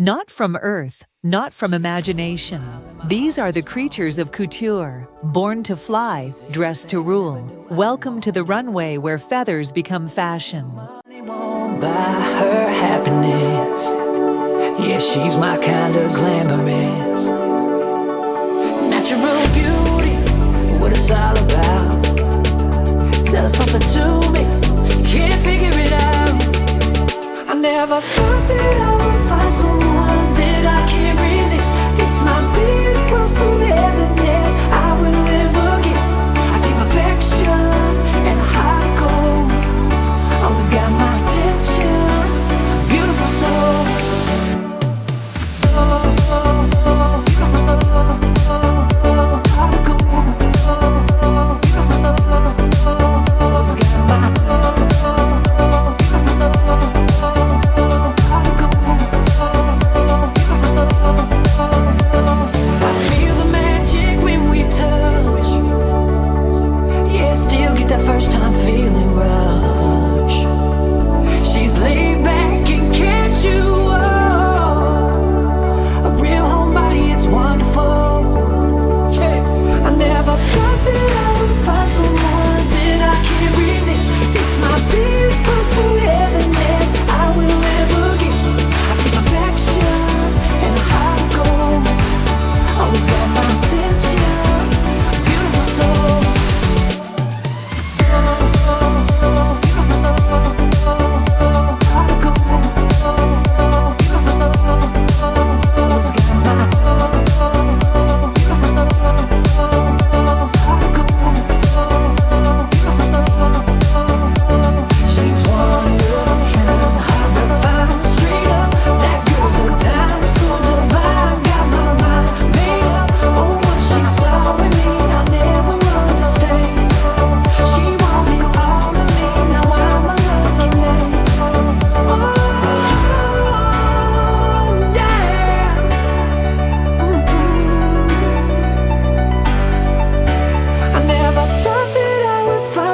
Not from earth, not from imagination. These are the creatures of couture, born to fly, dressed to rule. Welcome to the runway where feathers become fashion. Money won't buy her happiness. Yeah, she's my kind of glamorous. Natural beauty, what it's all about. Tell something to me, can't figure it out. I never thought that I would find someone that I can't resist. This might be as close to heaven as I will ever get. I see perfection and a heart of gold. Always got my attention, beautiful soul.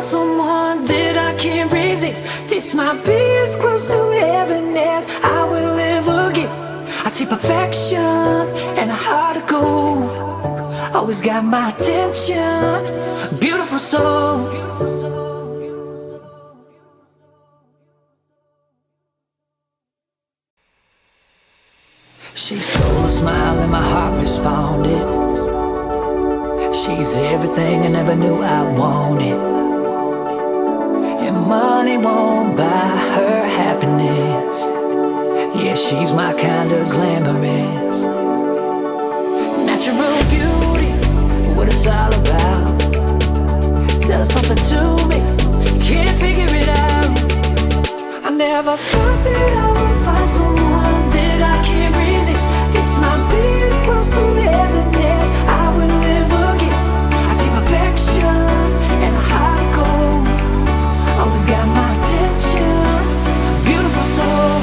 Someone that I can't resist. This might be as close to heaven as I will ever get. I see perfection and a heart of gold. Always got my attention, beautiful soul. She stole a smile and my heart responded. She's everything I never knew I wanted. And money won't buy her happiness. Yeah, she's my kind of glamorous. Natural beauty, what it's all about. Tell something to me, can't figure it out. I never thought that I would find someone that I can't resist. This might be as close to heaven as I will ever get. I see perfection and a heart of gold. Always got my attention, beautiful soul.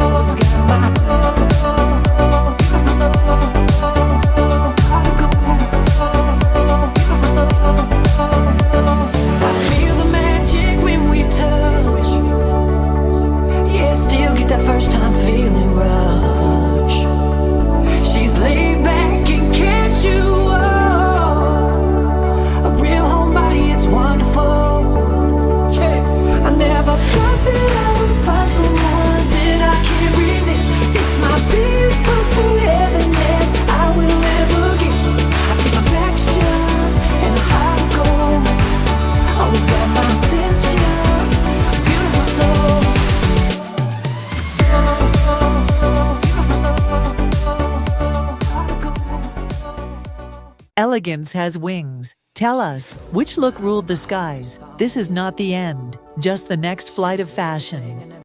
Always got my I feel the magic when we touch. Yeah, still get that first time feeling rush. She's laid back and catch you up. A real homebody, it's wonderful. I never thought that I would find someone that I can't resist. This might be as close to heaven as I will ever get. I see perfection and a heart of gold. Always got my attention, beautiful soul. Elegance has wings. Tell us, which look ruled the skies? This is not the end, just the next flight of fashion.